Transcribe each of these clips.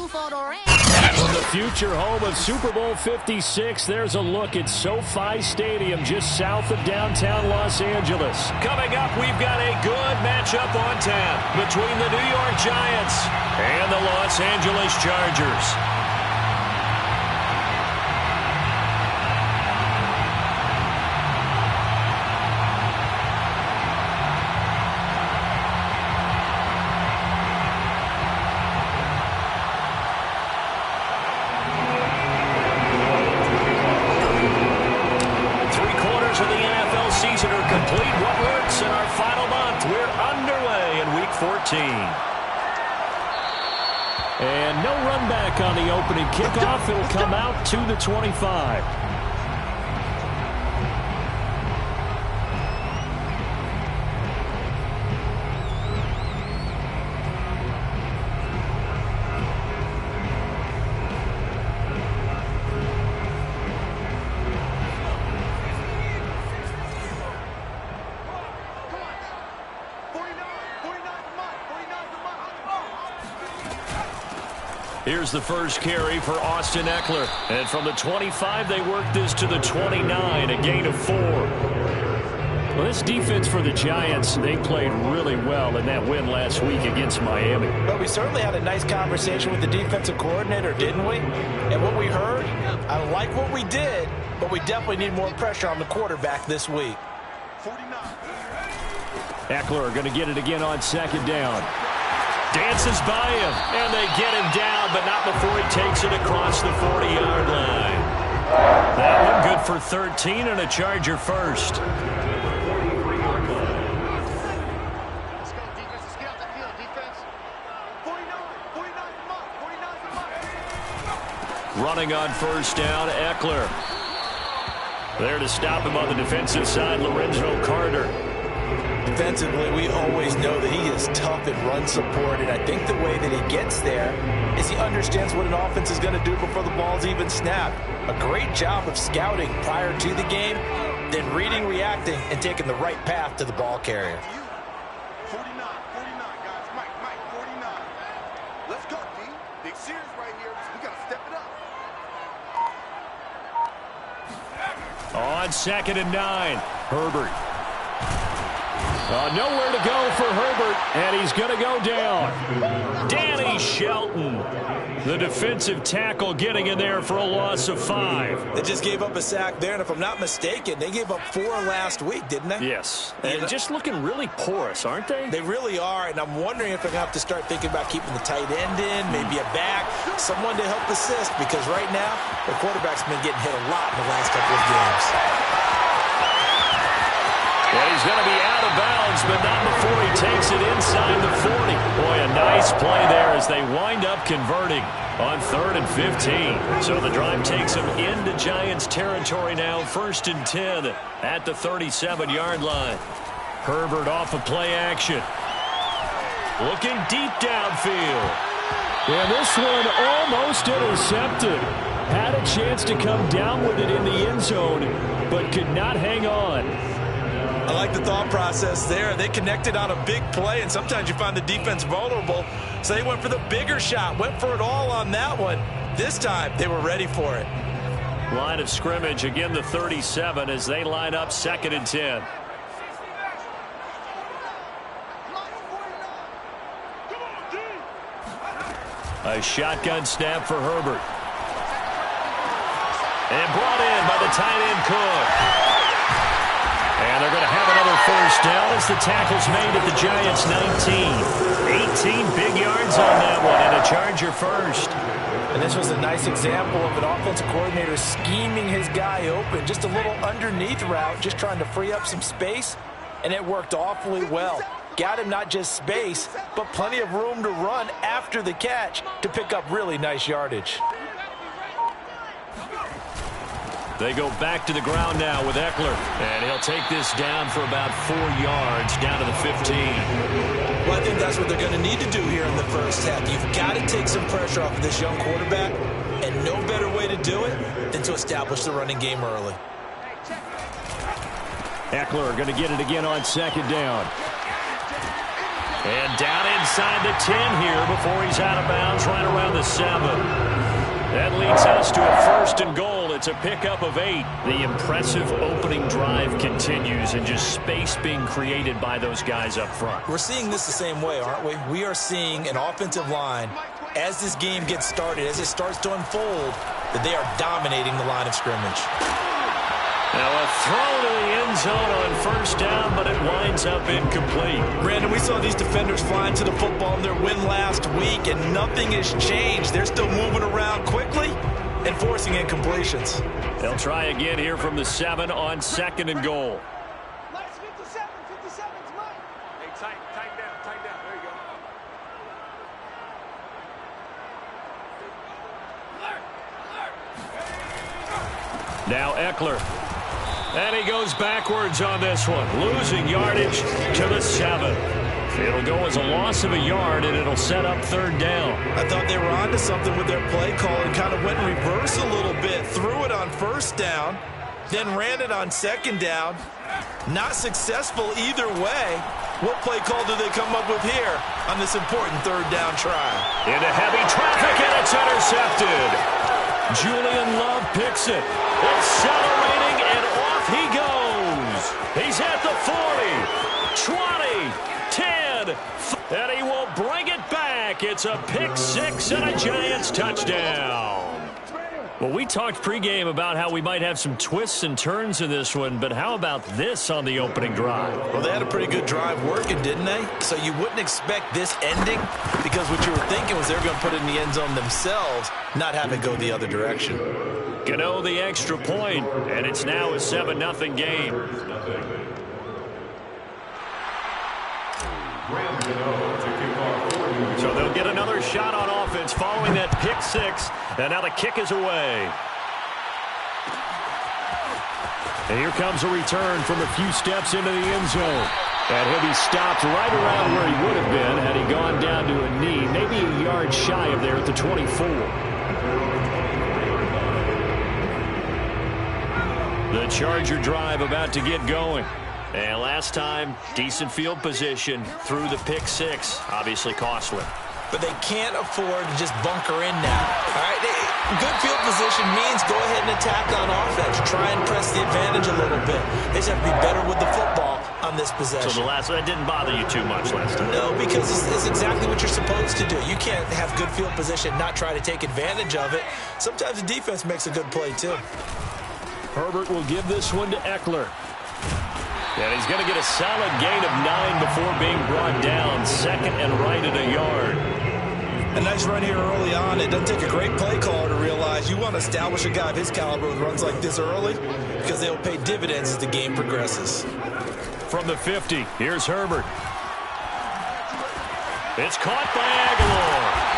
From the future home of Super Bowl 56, there's a look at SoFi Stadium just south of downtown Los Angeles. Coming up, we've got a good matchup on tap between the New York Giants and the Los Angeles Chargers. And no run back on the opening kickoff. It'll come out to the 25. Here's the first carry for Austin Eckler. And from the 25, they work this to the 29, a gain of 4. Well, this defense for the Giants, they played really well in that win last week against Miami. Well, we certainly had a nice conversation with the defensive coordinator, didn't we? And what we heard, I like what we did, but we definitely need more pressure on the quarterback this week. 49. Eckler going to get it again on second down. Dances by him, and they get him down, but not before he takes it across the 40-yard line. That one good for 13 and a Charger first. Let's go, defense. Let's get out the field, defense. 49, running on first down, Eckler. There to stop him on the defensive side, Lorenzo Carter. Defensively, we always know that he is tough and run support, and I think the way that he gets there is he understands what an offense is going to do before the ball's even snapped. A great job of scouting prior to the game, then reading, reacting, and taking the right path to the ball carrier. 49, guys. Mike, 49. Let's go, D. Big series right here. We got to step it up. On second and 9, Herbert. Nowhere to go for Herbert, and he's going to go down. Danny Shelton, the defensive tackle, getting in there for a loss of 5. They just gave up a sack there, and if I'm not mistaken, they gave up 4 last week, didn't they? Yes, and just looking really porous, aren't they? They really are, and I'm wondering if they're going to have to start thinking about keeping the tight end in, maybe a back, someone to help assist, because right now, the quarterback's been getting hit a lot in the last couple of games. And he's going to be out of bounds, but not before he takes it inside the 40. Boy, a nice play there as they wind up converting on 3rd and 15. So the drive takes them into Giants territory now, 1st and 10 at the 37-yard line. Herbert off of play action. Looking deep downfield. And this one almost intercepted. Had a chance to come down with it in the end zone, but could not hang on. I like the thought process there. They connected on a big play, and sometimes you find the defense vulnerable. So they went for the bigger shot, went for it all on that one. This time, they were ready for it. Line of scrimmage, again the 37 as they line up 2nd and 10. A shotgun snap for Herbert. And brought in by the tight end Cook. And they're going to have another first down as the tackle's made at the Giants' 19. 18 big yards on that one, and a Charger first. And this was a nice example of an offensive coordinator scheming his guy open. Just a little underneath route, just trying to free up some space, and it worked awfully well. Got him not just space, but plenty of room to run after the catch to pick up really nice yardage. They go back to the ground now with Eckler, and he'll take this down for about 4 yards down to the 15. Well, I think that's what they're going to need to do here in the first half. You've got to take some pressure off of this young quarterback, and no better way to do it than to establish the running game early. Eckler going to get it again on 2nd down. And down inside the 10 here before he's out of bounds right around the 7. That leads us to a 1st and goal. It's a pickup of 8. The impressive opening drive continues and just space being created by those guys up front. We're seeing this the same way, aren't we? We are seeing an offensive line, as this game gets started, as it starts to unfold, that they are dominating the line of scrimmage. Now a throw to the end zone on 1st down, but it winds up incomplete. Brandon, we saw these defenders flying to the football in their win last week, and nothing has changed. They're still moving around quickly and forcing incompletions. They'll try again here from the 7 on 2nd and goal. Last 57, 57's mine. Hey, tighten down, there you go. Now Eckler. And he goes backwards on this one, losing yardage to the 7. It'll go as a loss of a yard, and it'll set up 3rd down. I thought they were onto something with their play call and kind of went in reverse a little bit. Threw it on 1st down, then ran it on 2nd down. Not successful either way. What play call do they come up with here on this important 3rd down try? Into heavy traffic, and it's intercepted. Julian Love picks it. Accelerating, and off he goes. He's at the 40, 20, 10, and he will bring it back. It's a pick 6 and a Giants touchdown. Well, we talked pregame about how we might have some twists and turns in this one, but how about this on the opening drive? Well, they had a pretty good drive working, didn't they? So you wouldn't expect this ending, because what you were thinking was they were going to put it in the end zone themselves, not have it go the other direction. Gano the extra point, and it's now a 7-0 game. So they'll get another shot on offense following that pick 6, and now the kick is away. And here comes a return from a few steps into the end zone. And he'll be stopped right around where he would have been had he gone down to a knee, maybe a yard shy of there at the 24. The Charger drive about to get going. And last time, decent field position through the pick 6, obviously costly. But they can't afford to just bunker in now. All right, good field position means go ahead and attack on offense. Try and press the advantage a little bit. They just have to be better with the football on this possession. So that didn't bother you too much last time? No, because it's exactly what you're supposed to do. You can't have good field position, not try to take advantage of it. Sometimes the defense makes a good play too. Herbert will give this one to Eckler. And he's going to get a solid gain of 9 before being brought down. 2nd and right at a yard. A nice run here early on. It doesn't take a great play caller to realize you want to establish a guy of his caliber with runs like this early, because they'll pay dividends as the game progresses. From the 50, here's Herbert. It's caught by Aguilar.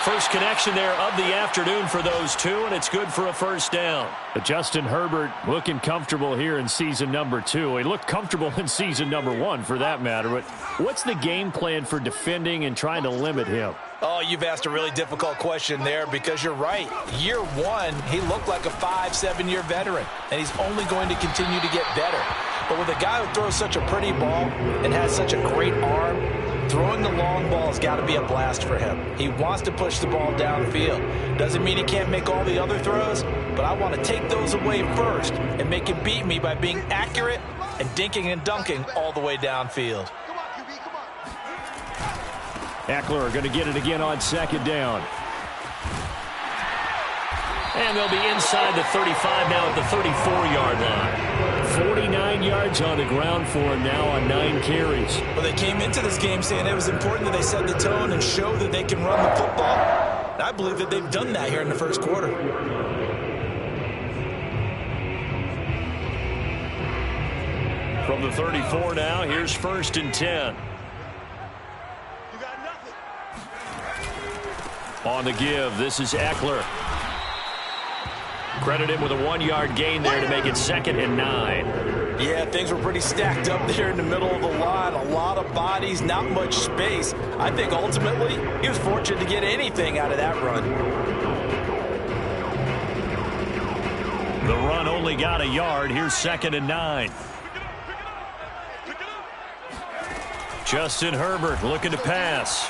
First connection there of the afternoon for those two, and it's good for a 1st down. But Justin Herbert looking comfortable here in season number 2. He looked comfortable in season number 1 for that matter. But what's the game plan for defending and trying to limit him? Oh, you've asked a really difficult question there, because you're right. Year 1, he looked like a 5-7-year veteran, and he's only going to continue to get better. But with a guy who throws such a pretty ball and has such a great arm, throwing the long ball has got to be a blast for him. He wants to push the ball downfield. Doesn't mean he can't make all the other throws, but I want to take those away first and make him beat me by being accurate and dinking and dunking all the way downfield. Come on, QB, come on. Eckler going to get it again on 2nd down. And they'll be inside the 35 now at the 34-yard line. 49 yards on the ground for him now on 9 carries. Well, they came into this game saying it was important that they set the tone and show that they can run the football. And I believe that they've done that here in the 1st quarter. From the 34 now, here's 1st and 10. You got nothing. On the give, this is Eckler. Credit him with a 1-yard gain there to make it 2nd and 9. Yeah, things were pretty stacked up there in the middle of the line. A lot of bodies, not much space. I think ultimately he was fortunate to get anything out of that run. The run only got a yard. Here's 2nd and 9. Justin Herbert looking to pass.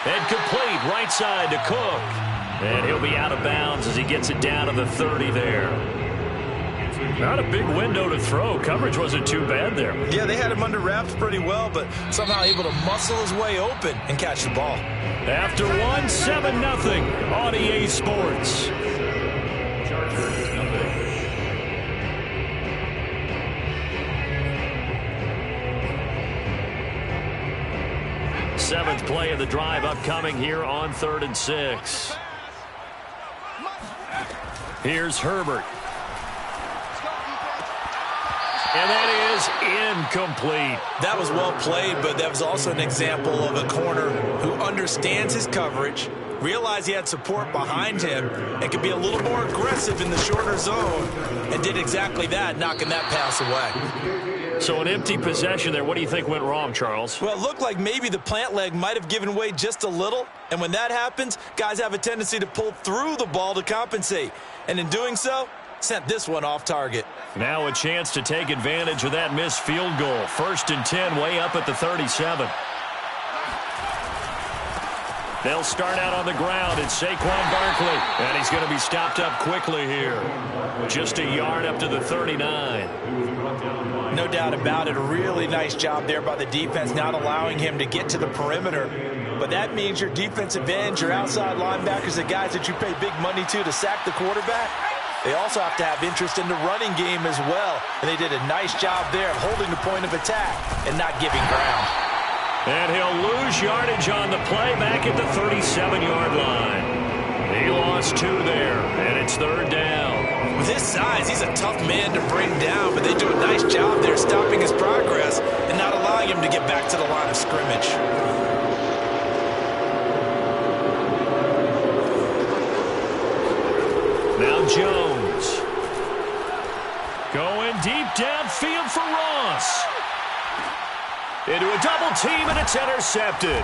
And complete right side to Cook. And he'll be out of bounds as he gets it down to the 30 there. Not a big window to throw. Coverage wasn't too bad there. Yeah, they had him under wraps pretty well, but somehow able to muscle his way open and catch the ball. After one, 7-0 on EA Sports. Seventh play of the drive upcoming here on 3rd and 6. Here's Herbert. And that is incomplete. That was well played, but that was also an example of a corner who understands his coverage, realized he had support behind him, and could be a little more aggressive in the shorter zone, and did exactly that, knocking that pass away. So an empty possession there. What do you think went wrong, Charles? Well, it looked like maybe the plant leg might have given way just a little, and when that happens, guys have a tendency to pull through the ball to compensate, and in doing so, sent this one off target. Now a chance to take advantage of that missed field goal. 1st and 10, way up at the 37. They'll start out on the ground. It's Saquon Barkley, and he's going to be stopped up quickly here. Just a yard up to the 39. No doubt about it. A really nice job there by the defense, not allowing him to get to the perimeter. But that means your defensive ends, your outside linebackers, the guys that you pay big money to sack the quarterback, they also have to have interest in the running game as well. And they did a nice job there of holding the point of attack and not giving ground. And he'll lose yardage on the play back at the 37-yard line. He lost 2 there, and it's 3rd down. With his size, he's a tough man to bring down, but they do a nice job there stopping his progress and not allowing him to get back to the line of scrimmage. Now Jones. Going deep downfield for Ross. Into a double team, and it's intercepted.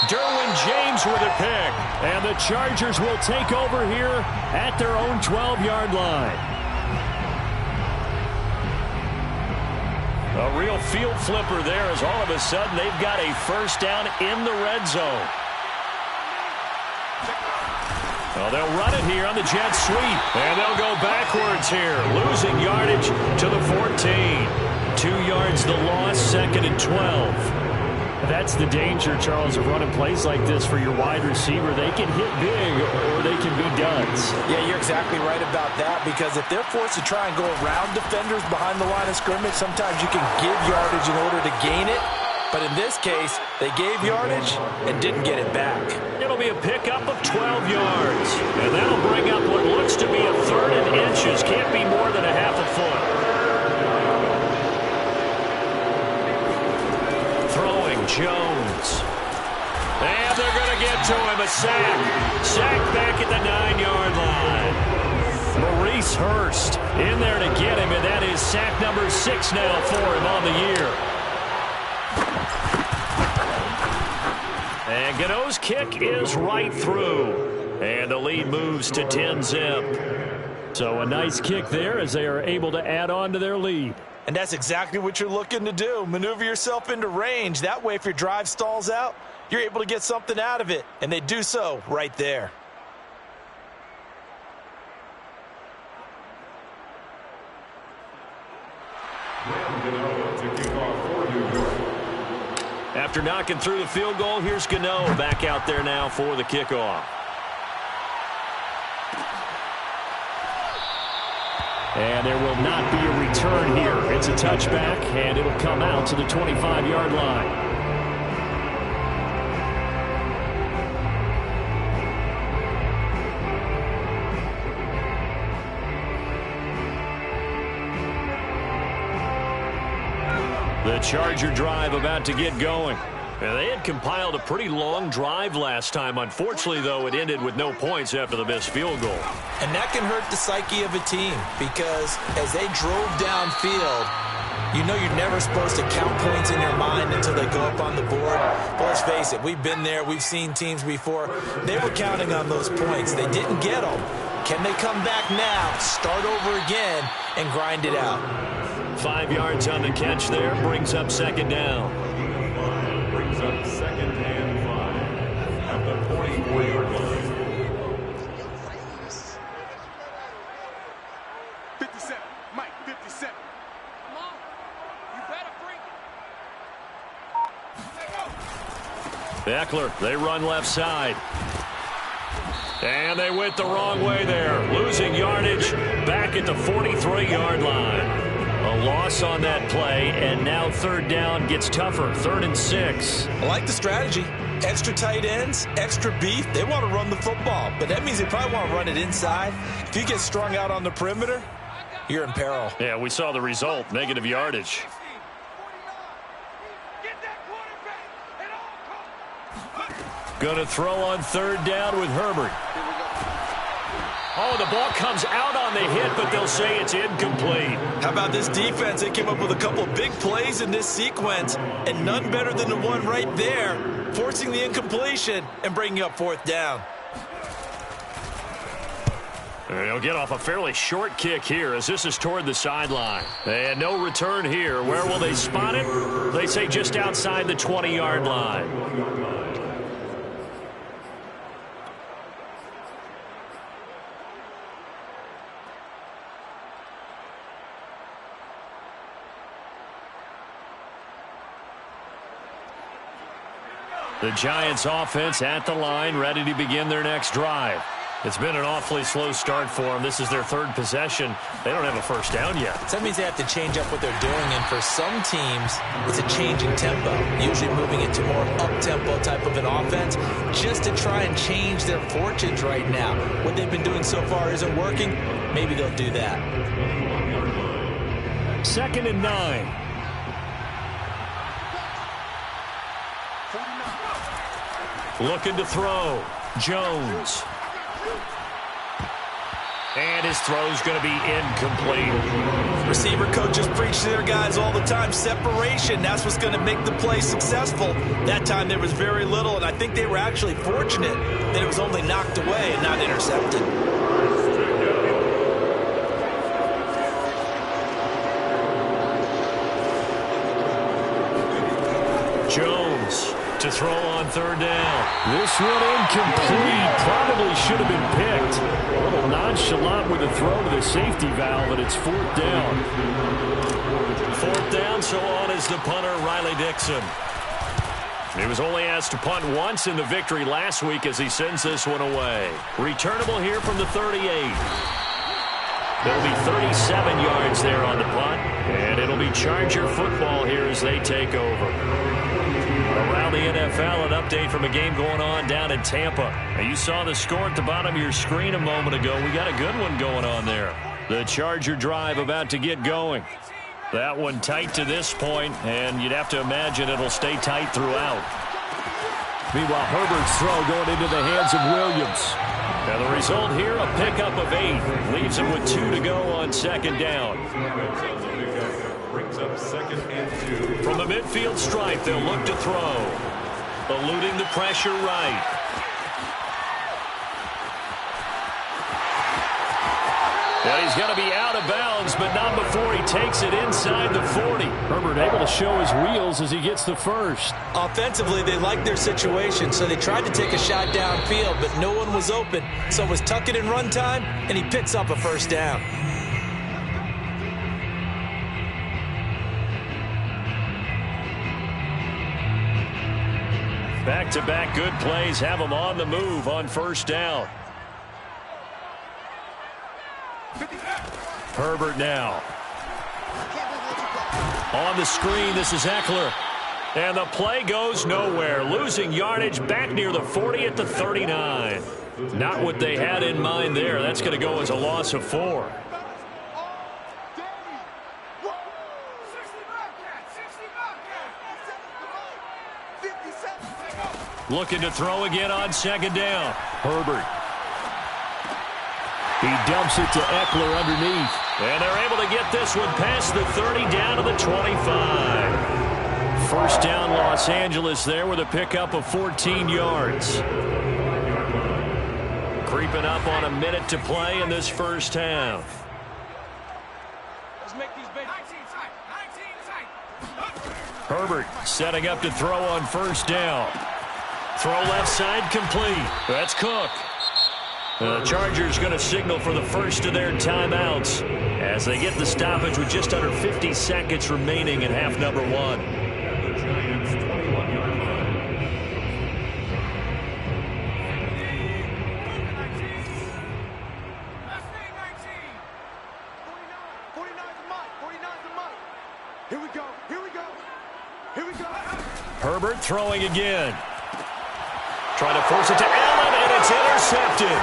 Derwin James with a pick. And the Chargers will take over here at their own 12-yard line. A real field flipper there as all of a sudden they've got a first down in the red zone. Well, they'll run it here on the jet sweep. And they'll go backwards here, losing yardage to the 14. 2 yards the loss, 2nd and 12. That's the danger, Charles, of running plays like this for your wide receiver. They can hit big or they can be duds. Yeah, you're exactly right about that, because if they're forced to try and go around defenders behind the line of scrimmage, sometimes you can give yardage in order to gain it. But in this case, they gave yardage and didn't get it back. It'll be a pickup of 12 yards. And that'll bring up what looks to be a 3rd and inches. Can't be more than a half a foot. Throwing Jones. And they're going to get to him. A sack. Sack back at the 9-yard line. Maurice Hurst in there to get him. And that is sack number 6 now for him on the year. And Gano's kick is right through. And the lead moves to 10-zip. So a nice kick there as they are able to add on to their lead. And that's exactly what you're looking to do. Maneuver yourself into range. That way, if your drive stalls out, you're able to get something out of it. And they do so right there. After knocking through the field goal, here's Gano back out there now for the kickoff. And there will not be a return here. It's a touchback, and it'll come out to the 25-yard line. The Charger drive about to get going. Now, they had compiled a pretty long drive last time. Unfortunately, though, it ended with no points after the missed field goal. And that can hurt the psyche of a team, because as they drove downfield, you know you're never supposed to count points in your mind until they go up on the board. But let's face it, we've been there. We've seen teams before. They were counting on those points. They didn't get them. Can they come back now, start over again, and grind it out? 5 yards on the catch there. Brings up second down. Brings up second and 5 at the 44-yard line. 57. Mike, 57. Come on. You better bring it. Eckler, they run left side. And they went the wrong way there. Losing yardage back at the 43-yard line. A loss on that play, and now third down gets tougher. 3rd and 6. I like the strategy. Extra tight ends, extra beef. They want to run the football, but that means they probably want to run it inside. If you get strung out on the perimeter, you're in peril. Yeah, we saw the result. Negative yardage. Going to throw on 3rd down with Herbert. Oh, the ball comes out on the hit, but they'll say it's incomplete. How about this defense? They came up with a couple big plays in this sequence, and none better than the one right there, forcing the incompletion and bringing up 4th down. They'll get off a fairly short kick here as this is toward the sideline. And no return here. Where will they spot it? They say just outside the 20-yard line. The Giants offense at the line, ready to begin their next drive. It's been an awfully slow start for them. This is their 3rd possession. They don't have a first down yet. So that means they have to change up what they're doing, and for some teams, it's a changing tempo, usually moving it to more up-tempo type of an offense, just to try and change their fortunes right now. What they've been doing so far isn't working. Maybe they'll do that. 2nd and 9. Looking to throw. Jones. And his throw's going to be incomplete. Receiver coaches preach to their guys all the time. Separation, that's what's going to make the play successful. That time there was very little, and I think they were actually fortunate that it was only knocked away and not intercepted. Jones to throw on 3rd down. This one incomplete. Probably should have been picked. A little nonchalant with the throw to the safety valve, and it's 4th down. 4th down, so on is the punter, Riley Dixon. He was only asked to punt once in the victory last week as he sends this one away. Returnable here from the 38. There'll be 37 yards there on the punt, and it'll be Charger football here as they take over. Around the NFL, an update from a game going on down in Tampa. Now, you saw the score at the bottom of your screen a moment ago. We got a good one going on there. The Charger drive about to get going. That one tight to this point, and you'd have to imagine it'll stay tight throughout. Meanwhile, Herbert's throw going into the hands of Williams. And the result here, a pickup of 8. Leaves him with 2 to go on 2nd down. Brings up 2nd and 2. From the midfield stripe, they'll look to throw. Eluding the pressure right. And he's going to be out of bounds, but not before he takes it inside the 40. Herbert able to show his wheels as he gets the first. Offensively, they liked their situation, so they tried to take a shot downfield, but no one was open. So it was tuck it in run time, and he picks up a 1st down. Back-to-back good plays have them on the move on 1st down. Herbert now. On the screen, this is Eckler. And the play goes nowhere. Losing yardage back near the 40 at the 39. Not what they had in mind there. That's going to go as a loss of 4. Looking to throw again on 2nd down. Herbert. He dumps it to Eckler underneath. And they're able to get this one past the 30 down to the 25. 1st down Los Angeles there with a pickup of 14 yards. Creeping up on a minute to play in this 1st half. Let's make these big. Herbert setting up to throw on first down. Throw left side complete. That's Cook. The Chargers going to signal for the first of their timeouts as they get the stoppage with just under 50 seconds remaining in half number 1. The Giants 21-yard line. Here we go. Here we go. Here we go. Herbert throwing again. Trying to force it to Allen, and it's intercepted.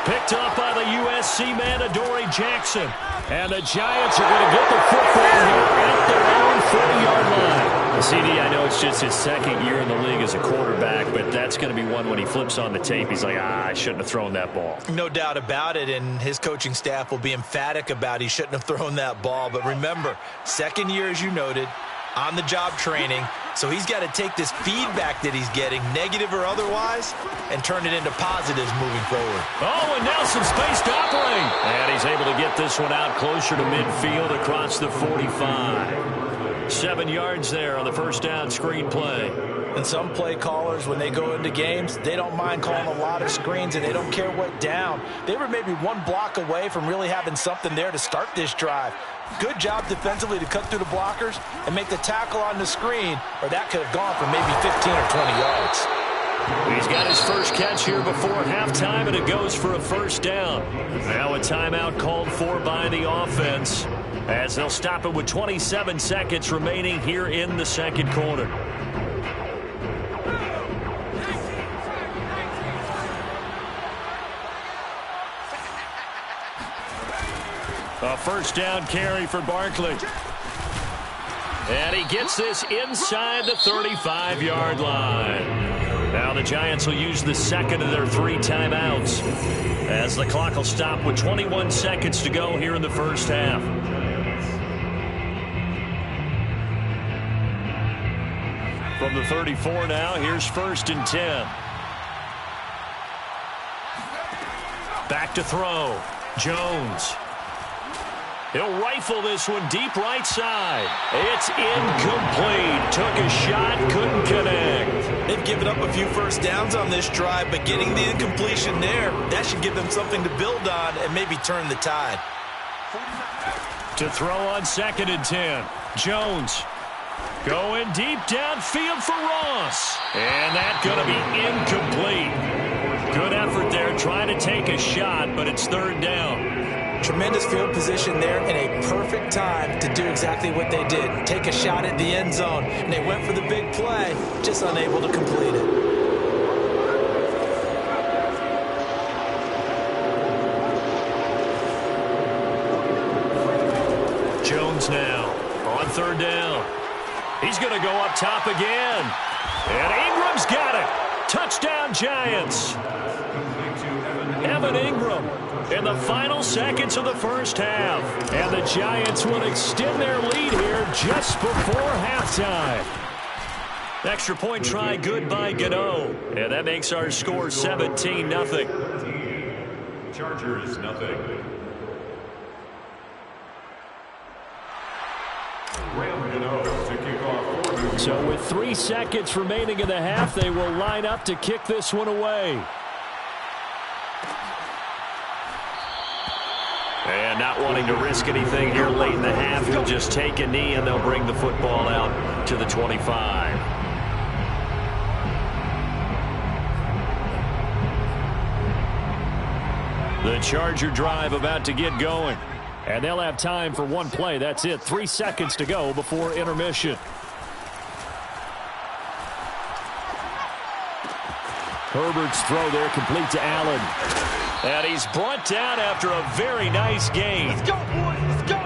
Picked off by the USC man, Adoree Jackson. And the Giants are going to get the football here at their own 40-yard line. CD, I know it's just his second year in the league as a quarterback, but that's going to be one when he flips on the tape. He's like, I shouldn't have thrown that ball. No doubt about it, and his coaching staff will be emphatic about he shouldn't have thrown that ball. But remember, second year, as you noted, on-the-job training. So he's got to take this feedback that he's getting, negative or otherwise, and turn it into positives moving forward. Oh, and now some space to operate. And he's able to get this one out closer to midfield across the 45. 7 yards there on the first down screen play. And some play callers, when they go into games, they don't mind calling a lot of screens, and they don't care what down. They were maybe one block away from really having something there to start this drive. Good job defensively to cut through the blockers and make the tackle on the screen, or that could have gone for maybe 15 or 20 yards. He's got his first catch here before halftime, and it goes for a first down. Now a timeout called for by the offense, as they'll stop it with 27 seconds remaining here in the second quarter. A first down carry for Barkley. And he gets this inside the 35-yard line. Now the Giants will use the second of their 3 timeouts as the clock will stop with 21 seconds to go here in the first half. From the 34 now, here's 1st and 10. Back to throw. Jones. He'll rifle this one deep right side. It's incomplete. Took a shot, couldn't connect. They've given up a few first downs on this drive, but getting the incompletion there, that should give them something to build on and maybe turn the tide. To throw on 2nd and 10. Jones going deep downfield for Ross. And that's going to be incomplete. Good effort there trying to take a shot, but it's 3rd down. Tremendous field position there and a perfect time to do exactly what they did. Take a shot at the end zone. And they went for the big play, just unable to complete it. Jones now on 3rd down. He's going to go up top again. And Ingram's got it. Touchdown, Giants. Evan Ingram in the final seconds of the first half. And the Giants will extend their lead here just before halftime. Extra point try good by Gano. And that makes our score 17-0. Chargers, nothing. To kick off. So with 3 seconds remaining in the half, they will line up to kick this one away. And not wanting to risk anything here late in the half, he'll just take a knee and they'll bring the football out to the 25. The Charger drive about to get going. And they'll have time for one play. That's it. 3 seconds to go before intermission. Herbert's throw there complete to Allen. And he's brought down after a very nice game. Let's go, boys. Let's go.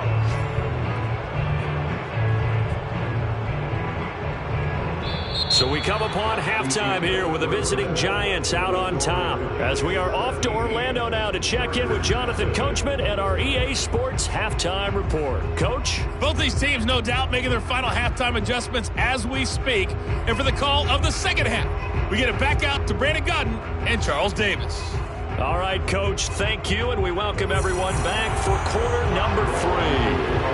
So we come upon halftime here with the visiting Giants out on top. As we are off to Orlando now to check in with Jonathan Coachman and our EA Sports Halftime Report. Coach? Both these teams, no doubt, making their final halftime adjustments as we speak. And for the call of the second half, we get it back out to Brandon Godden and Charles Davis. All right, Coach, thank you, and we welcome everyone back for quarter number 3.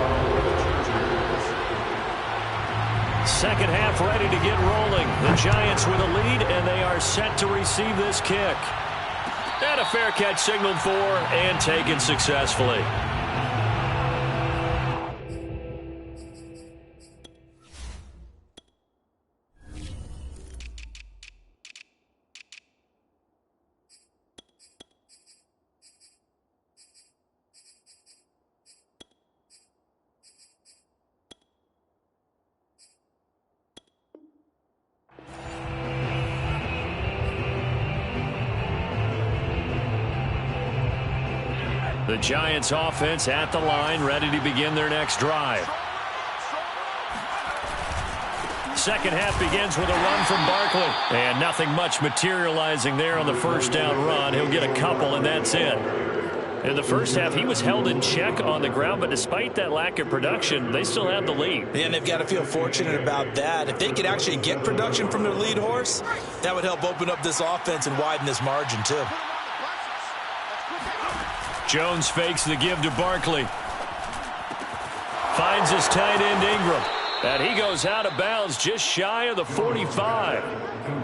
Second half ready to get rolling. The Giants with a lead, and they are set to receive this kick. And a fair catch signaled for and taken successfully. The Giants offense at the line, ready to begin their next drive. Second half begins with a run from Barkley. And nothing much materializing there on the first down run. He'll get a couple, and that's it. In the first half, he was held in check on the ground, but despite that lack of production, they still have the lead. And they've got to feel fortunate about that. If they could actually get production from their lead horse, that would help open up this offense and widen this margin, too. Jones fakes the give to Barkley. Finds his tight end Ingram. And he goes out of bounds just shy of the 45.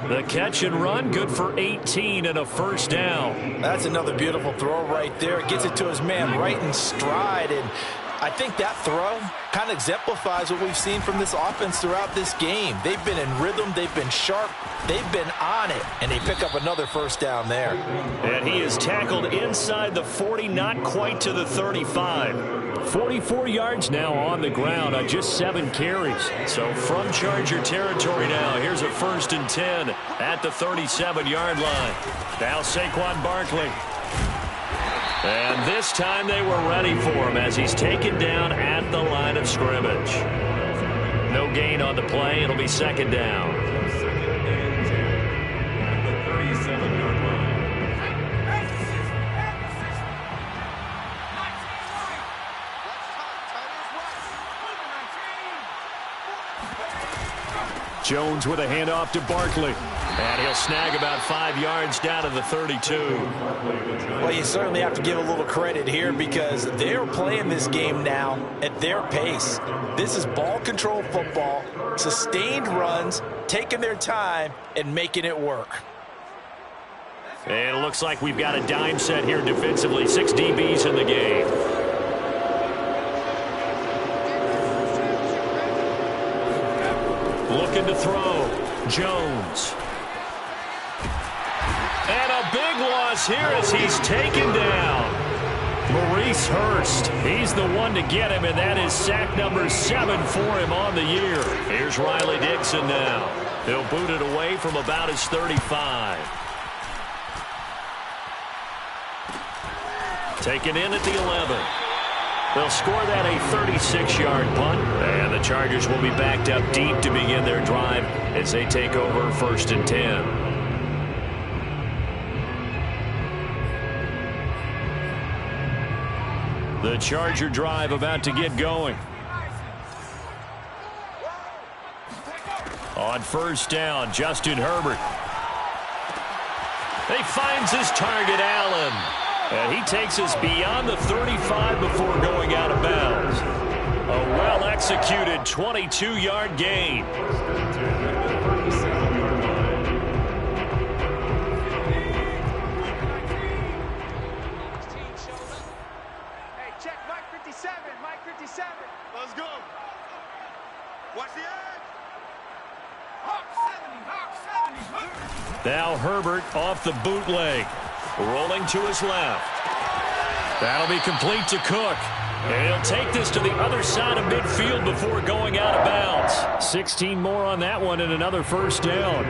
The catch and run, good for 18 and a first down. That's another beautiful throw right there. Gets it to his man right in stride. And I think that throw kind of exemplifies what we've seen from this offense throughout this game. They've been in rhythm. They've been sharp. They've been on it. And they pick up another first down there. And he is tackled inside the 40, not quite to the 35. 44 yards now on the ground on just 7 carries. So from Charger territory now, here's a 1st and 10 at the 37-yard line. Now Saquon Barkley. And this time they were ready for him as he's taken down at the line of scrimmage. No gain on the play. It'll be second down. Second and 10 at the 37-yard line. Jones with a handoff to Barkley. And he'll snag about 5 yards down to the 32. Well, you certainly have to give a little credit here because they're playing this game now at their pace. This is ball control football, sustained runs, taking their time, and making it work. And it looks like we've got a dime set here defensively. 6 DBs in the game. Looking to throw. Jones. And a big loss here as he's taken down. Maurice Hurst. He's the one to get him, and that is sack number 7 for him on the year. Here's Riley Dixon now. He'll boot it away from about his 35. Taken in at the 11. They'll score that a 36-yard punt, and the Chargers will be backed up deep to begin their drive as they take over 1st and 10. The Charger drive about to get going. On first down, Justin Herbert. He finds his target, Allen. And he takes us beyond the 35 before going out of bounds. A well-executed 22-yard gain. Hey, check Mike 57. Mike 57. Let's go. Watch the edge. Now Herbert off the bootleg. Rolling to his left. That'll be complete to Cook. And he'll take this to the other side of midfield before going out of bounds. 16 more on that one and another first down.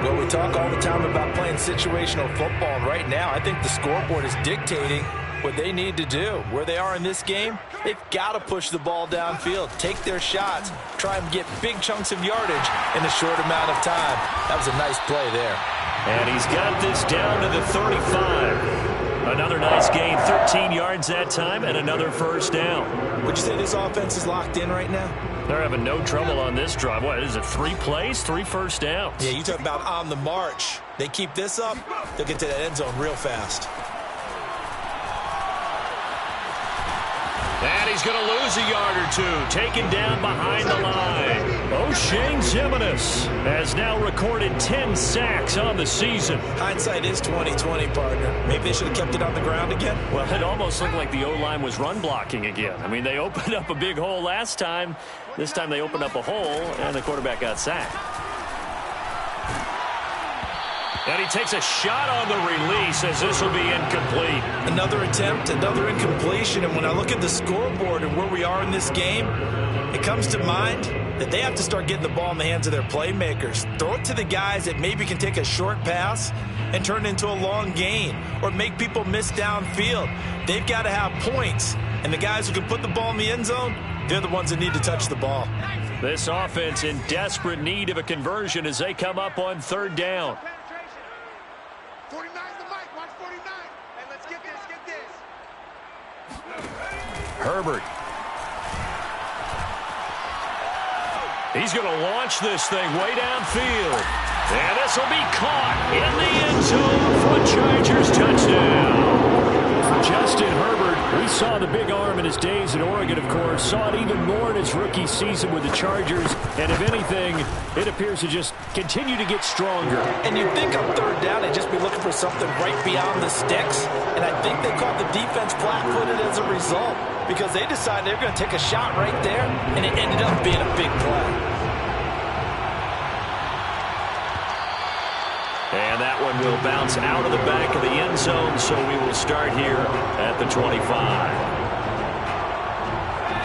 Well, we talk all the time about playing situational football, and right now I think the scoreboard is dictating what they need to do. Where they are in this game, they've got to push the ball downfield, take their shots, try and get big chunks of yardage in a short amount of time. That was a nice play there. And he's got this down to the 35. Another nice gain, 13 yards that time, and another first down. Would you say this offense is locked in right now? They're having no trouble on this drive. What is it, 3 plays, 3 first downs? Yeah, you talk about on the march. They keep this up, they'll get to that end zone real fast. And he's going to lose a yard or two, taken down behind the line. O'Shane Ximines has now recorded 10 sacks on the season. Hindsight is 20/20, partner. Maybe they should have kept it on the ground again. Well, it almost looked like the O-line was run blocking again. I mean, they opened up a big hole last time. This time they opened up a hole, and the quarterback got sacked. And he takes a shot on the release as this will be incomplete. Another attempt, another incompletion. And when I look at the scoreboard and where we are in this game, it comes to mind that they have to start getting the ball in the hands of their playmakers. Throw it to the guys that maybe can take a short pass and turn it into a long gain or make people miss downfield. They've got to have points. And the guys who can put the ball in the end zone, they're the ones that need to touch the ball. This offense in desperate need of a conversion as they come up on third down. 49's the mic. Watch 49. Hey, let's get this. Herbert. He's going to launch this thing way downfield. And this will be caught in the end zone for a Chargers touchdown. For Justin Herbert, we saw the big arm in his days in Oregon, of course. Saw it even more in his rookie season with the Chargers. And if anything, it appears to just continue to get stronger. And you'd think on third down they'd just be looking for something right beyond the sticks. And I think they caught the defense flat-footed as a result because they decided they were going to take a shot right there, and it ended up being a big play. And that one will bounce out of the back of the end zone, so we will start here at the 25.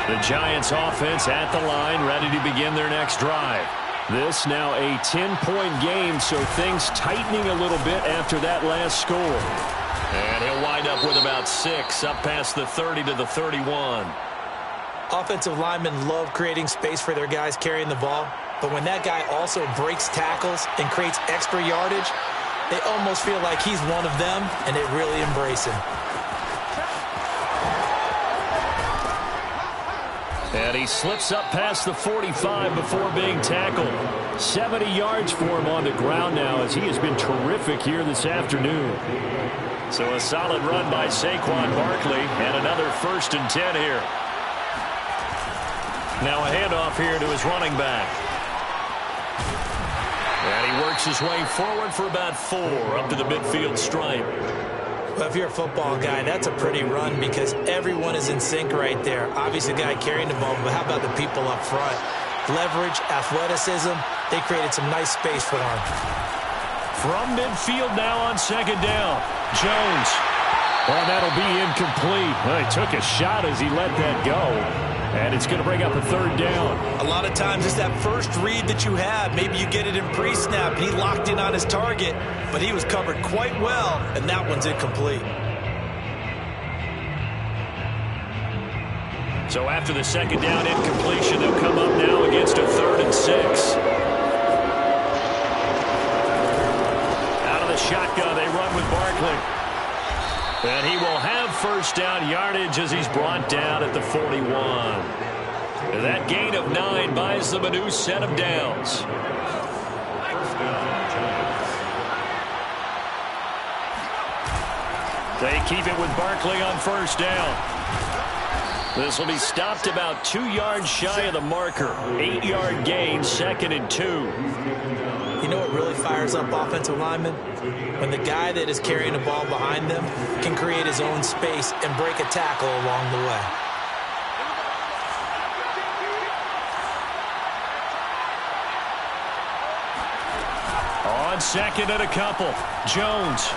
The Giants offense at the line, ready to begin their next drive. This now a 10-point game, so things tightening a little bit after that last score. And he'll wind up with about 6 up past the 30 to the 31. Offensive linemen love creating space for their guys carrying the ball. But when that guy also breaks tackles and creates extra yardage, they almost feel like he's one of them, and they really embrace him. And he slips up past the 45 before being tackled. 70 yards for him on the ground now as he has been terrific here this afternoon. So a solid run by Saquon Barkley and another 1st and 10 here. Now a handoff here to his running back. And he works his way forward for about 4 up to the midfield stripe. Well, if you're a football guy, that's a pretty run because everyone is in sync right there. Obviously, the guy carrying the ball, but how about the people up front? Leverage, athleticism, they created some nice space for him. From midfield now on 2nd down. Jones. Oh, that'll be incomplete. Well, he took a shot as he let that go. And it's going to bring up a 3rd down. A lot of times it's that first read that you have. Maybe you get it in pre-snap. He locked in on his target, but he was covered quite well, and that one's incomplete. So after the 2nd down incompletion, they'll come up now against a 3rd and 6. Out of the shotgun, they run with Barkley. And he will have 1st down yardage as he's brought down at the 41. And that gain of 9 buys them a new set of downs. They keep it with Barkley on 1st down. This will be stopped about 2 yards shy of the marker. 8-yard gain, 2nd and 2. You know what really fires up offensive linemen? When the guy that is carrying the ball behind them can create his own space and break a tackle along the way. On 2nd and a couple, Jones.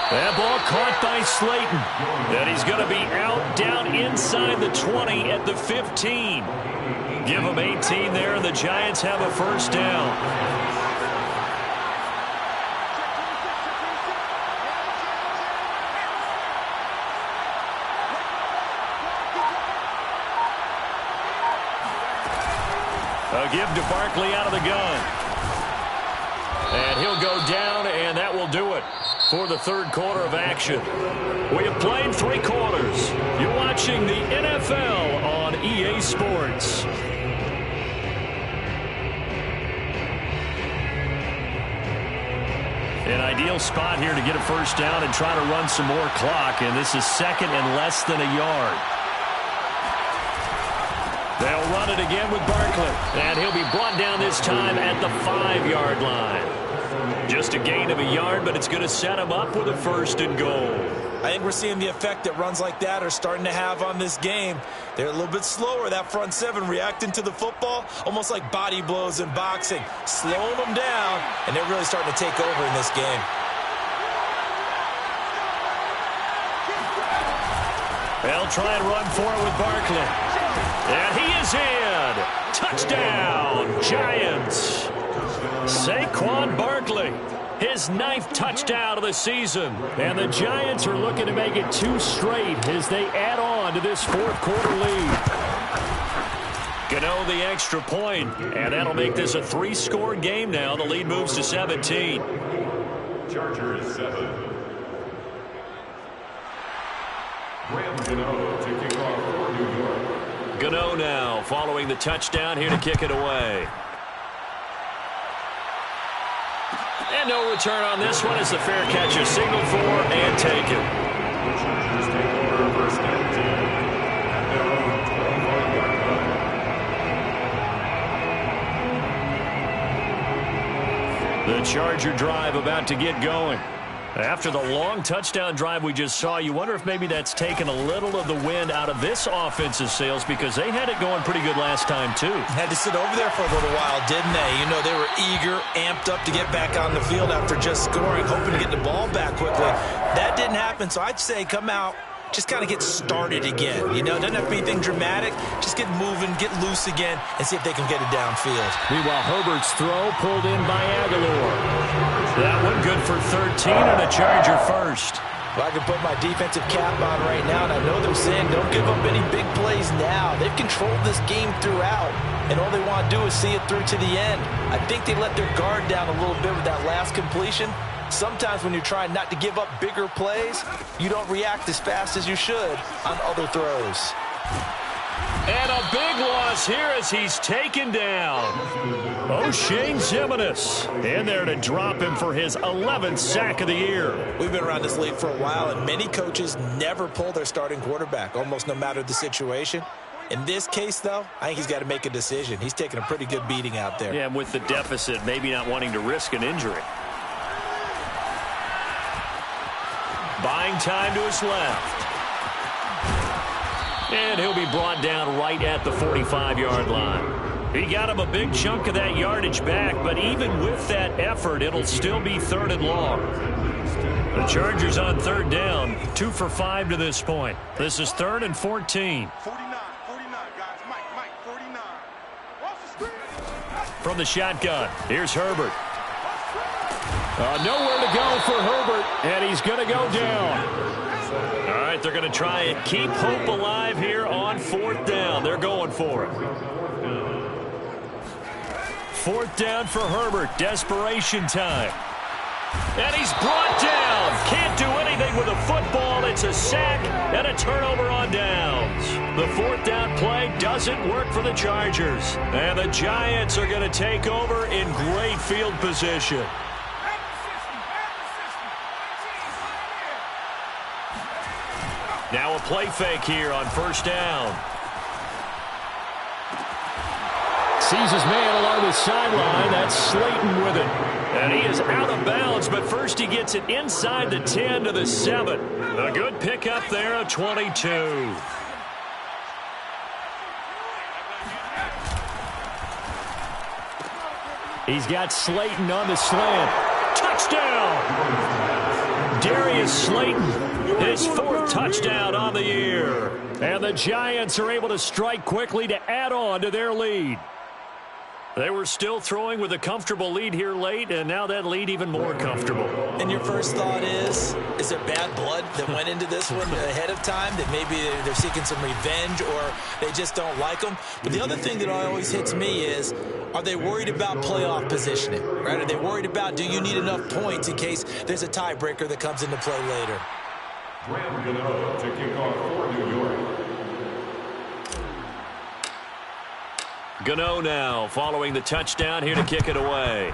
That ball caught by Slayton. And he's going to be out down inside the 20 at the 15. Give him 18 there, and the Giants have a 1st down. A give to Barkley out of the gun. And he'll go down, and that will do it for the 3rd quarter of action. We have played 3 quarters. You're watching the NFL on EA Sports. An ideal spot here to get a first down and try to run some more clock, and this is second and less than a yard. They'll run it again with Barkley, and he'll be brought down this time at the 5-yard line. Just a gain of a yard, but it's going to set him up with a first and goal. I think we're seeing the effect that runs like that are starting to have on this game. They're a little bit slower, that front seven, reacting to the football, almost like body blows in boxing, slowing them down, and they're really starting to take over in this game. They'll try and run for it with Barkley. And he is in. Touchdown, Giants. Saquon Barkley, his 9th touchdown of the season. And the Giants are looking to make it 2 straight as they add on to this 4th quarter lead. Gano the extra point, and that'll make this a 3-score game now. The lead moves to 17. Chargers 7. Graham Gano to kick off for New York. Gano now following the touchdown here to kick it away. And no return on this one as the fair catch is signaled for and taken. The Chargers take over first and 10 at their own 12-yard line. The Charger drive about to get going. After the long touchdown drive we just saw, you wonder if maybe that's taken a little of the wind out of this offense's sails, because they had it going pretty good last time, too. Had to sit over there for a little while, didn't they? You know, they were eager, amped up to get back on the field after just scoring, hoping to get the ball back quickly. That didn't happen, so I'd say come out, just kind of get started again. You know, doesn't have to be anything dramatic. Just get moving, get loose again, and see if they can get it downfield. Meanwhile, Herbert's throw pulled in by Aguilar. That one good for 13 and a Charger first. Well, I can put my defensive cap on right now, and I know they're saying don't give up any big plays now. They've controlled this game throughout, and all they want to do is see it through to the end. I think they let their guard down a little bit with that last completion. Sometimes when you're trying not to give up bigger plays, you don't react as fast as you should on other throws. And a big loss here as he's taken down. O'Shane Ximines in there to drop him for his 11th sack of the year. We've been around this league for a while, and many coaches never pull their starting quarterback, almost no matter the situation. In this case, though, I think he's got to make a decision. He's taking a pretty good beating out there. Yeah, and with the deficit, maybe not wanting to risk an injury. Buying time to his left. And he'll be brought down right at the 45-yard line. He got him a big chunk of that yardage back, but even with that effort, it'll still be 3rd and long. The Chargers on 3rd down, 2 for 5 to this point. This is 3rd and 14. 49, guys. Mike, 49. Watch the screen. From the shotgun, here's Herbert. Nowhere to go for Herbert, and he's going to go down. All right, they're going to try and keep hope alive here on 4th down. They're going for it. 4th down for Herbert. Desperation time. And he's brought down. Can't do anything with a football. It's a sack and a turnover on downs. The 4th down play doesn't work for the Chargers. And the Giants are going to take over in great field position. Now a play fake here on 1st down. Sees his man along the sideline. That's Slayton with it. And he is out of bounds, but first he gets it inside the 10 to the 7. A good pickup there, a 22. He's got Slayton on the slant. Touchdown! Darius Slayton, his 4th touchdown on the year. And the Giants are able to strike quickly to add on to their lead. They were still throwing with a comfortable lead here late, and now that lead even more comfortable. And your first thought is there bad blood that went into this one ahead of time, that maybe they're seeking some revenge or they just don't like them? But the other thing that always hits me is, are they worried about playoff positioning, right? Are they worried about, do you need enough points in case there's a tiebreaker that comes into play later? Graham Gano to kick off for New York. Gano now following the touchdown here to kick it away.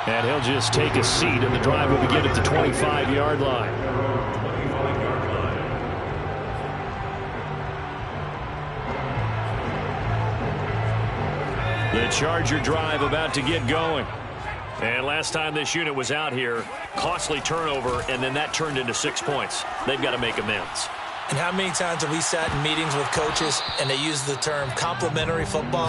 And he'll just take a seat, and the drive will begin at the 25-yard line. The Charger drive about to get going. And last time this unit was out here, costly turnover, and then that turned into 6 points. They've got to make amends. And how many times have we sat in meetings with coaches and they use the term complementary football?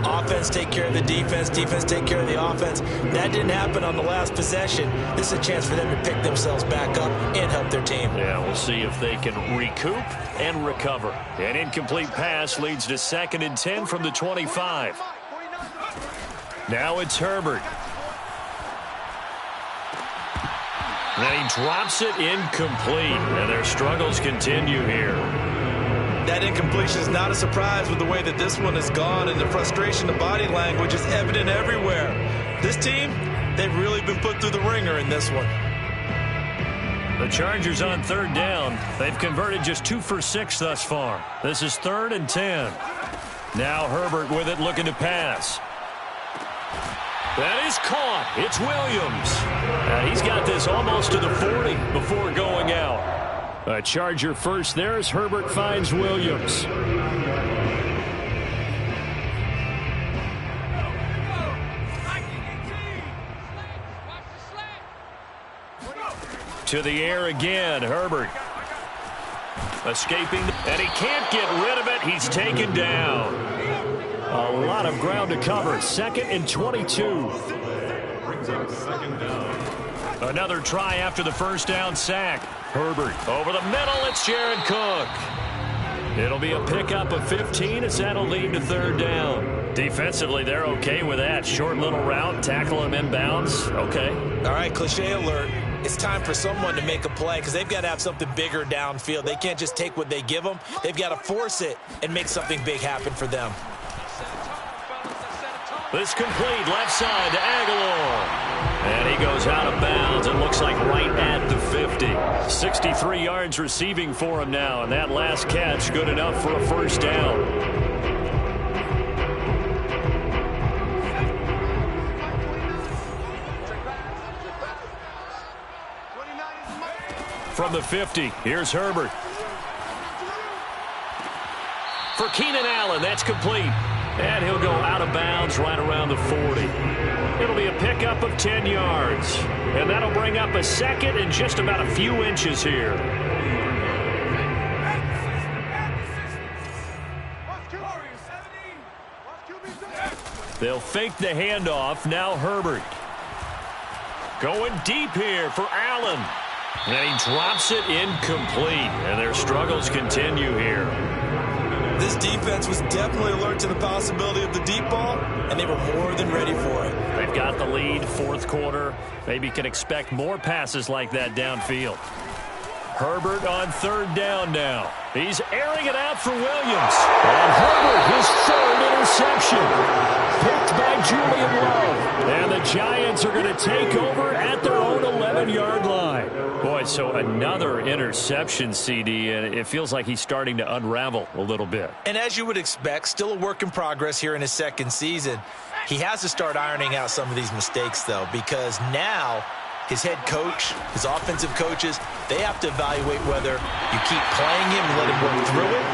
Offense take care of the defense, defense take care of the offense. That didn't happen on the last possession. This is a chance for them to pick themselves back up and help their team. Yeah, we'll see if they can recoup and recover. An incomplete pass leads to 2nd and 10 from the 25. Now it's Herbert. Then he drops it incomplete, and their struggles continue here. That incompletion is not a surprise with the way that this one has gone, and the frustration, the body language is evident everywhere. This team, they've really been put through the ringer in this one. The Chargers on 3rd down. They've converted just 2 for 6 thus far. This is 3rd and 10. Now Herbert with it, looking to pass. That is caught. It's Williams. He's got this almost to the 40 before going out. A Charger first there as Herbert finds Williams. To the air again, Herbert. Escaping, and he can't get rid of it. He's taken down. A lot of ground to cover. 2nd and 22. Brings up 2nd down. Another try after the first down sack. Herbert over the middle. It's Jared Cook. It'll be a pickup of 15 as that'll lead to 3rd down. Defensively, they're okay with that. Short little route, tackle him inbounds. Okay. All right, cliche alert. It's time for someone to make a play because they've got to have something bigger downfield. They can't just take what they give them. They've got to force it and make something big happen for them. This complete left side to Aguilar. And he goes out of bounds. It looks like right at the 50. 63 yards receiving for him now. And that last catch good enough for a first down. From the 50, here's Herbert. For Keenan Allen, that's complete. And he'll go out of bounds right around the 40. It'll be a pickup of 10 yards. And that'll bring up a 2nd and just about a few inches here. They'll fake the handoff. Now Herbert. Going deep here for Allen. And he drops it incomplete. And their struggles continue here. This defense was definitely alert to the possibility of the deep ball, and they were more than ready for it. They've got the lead, 4th quarter. Maybe can expect more passes like that downfield. Herbert on 3rd down now. He's airing it out for Williams. And Herbert, his 3rd interception. Picked by Julian Love. And the Giants are going to take over at their own 11-yard line. Boy, so another interception, CD, and it feels like he's starting to unravel a little bit. And as you would expect, still a work in progress here in his 2nd season. He has to start ironing out some of these mistakes, though, because now his head coach, his offensive coaches, they have to evaluate whether you keep playing him and let him work through it,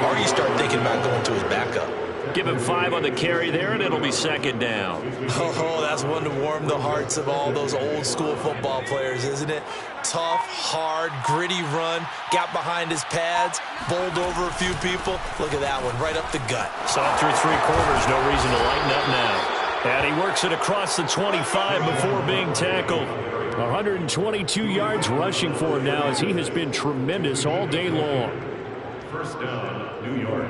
or you start thinking about going to his backup. Give him 5 on the carry there, and it'll be 2nd down. Oh, that's one to warm the hearts of all those old-school football players, isn't it? Tough, hard, gritty run, got behind his pads, bowled over a few people. Look at that one, right up the gut. Saw through 3 quarters, no reason to lighten up now. And he works it across the 25 before being tackled. 122 yards rushing for him now as he has been tremendous all day long. First down, New York.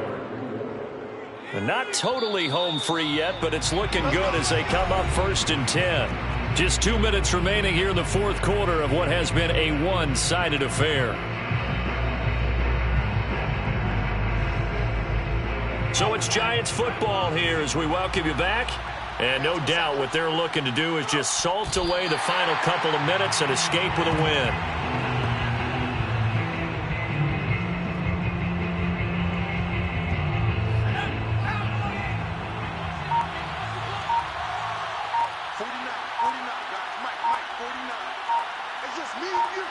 And not totally home free yet, but it's looking good as they come up 1st and 10. Just 2 minutes remaining here in the 4th quarter of what has been a one-sided affair. So it's Giants football here as we welcome you back. And no doubt what they're looking to do is just salt away the final couple of minutes and escape with a win. guys. Mike, 49. It's just me and you.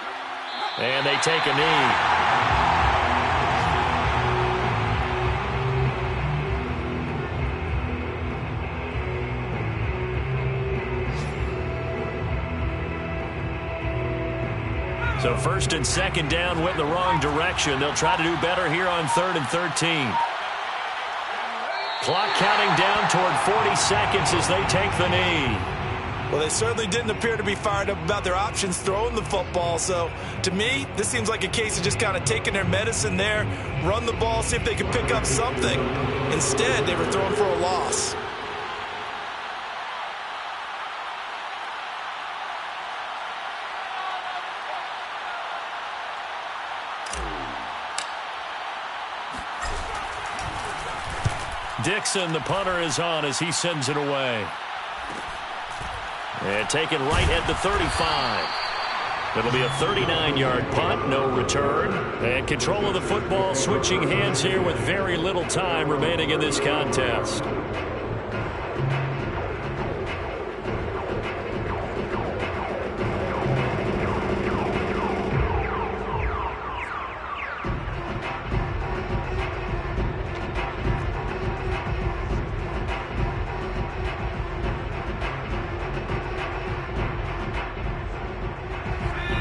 And they take a knee. So first and second down went in the wrong direction. They'll try to do better here on 3rd and 13. Clock counting down toward 40 seconds as they take the knee. Well, they certainly didn't appear to be fired up about their options throwing the football. So, to me, this seems like a case of just kind of taking their medicine there, run the ball, see if they can pick up something. Instead, they were throwing for a loss. Dixon, the punter, is on as he sends it away. And taken right at the 35. It'll be a 39-yard punt, no return. And control of the football switching hands here with very little time remaining in this contest.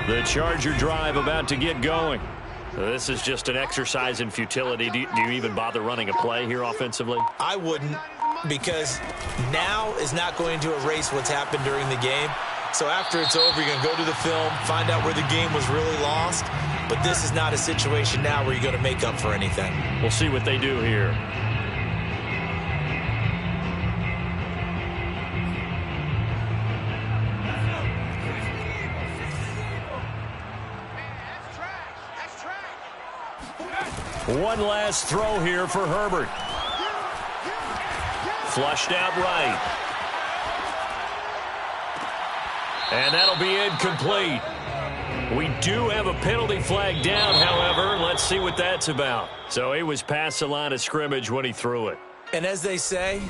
The Charger drive about to get going. This is just an exercise in futility. Do you even bother running a play here offensively? I wouldn't, because now is not going to erase what's happened during the game. So after it's over, you're going to go to the film, find out where the game was really lost. But this is not a situation now where you're going to make up for anything. We'll see what they do here. One last throw here for Herbert. Flushed out right. And that'll be incomplete. We do have a penalty flag down, however. Let's see what that's about. So he was past the line of scrimmage when he threw it. And as they say,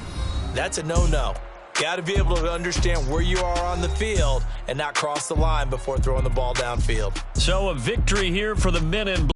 that's a no-no. Got to be able to understand where you are on the field and not cross the line before throwing the ball downfield. So a victory here for the men in blue.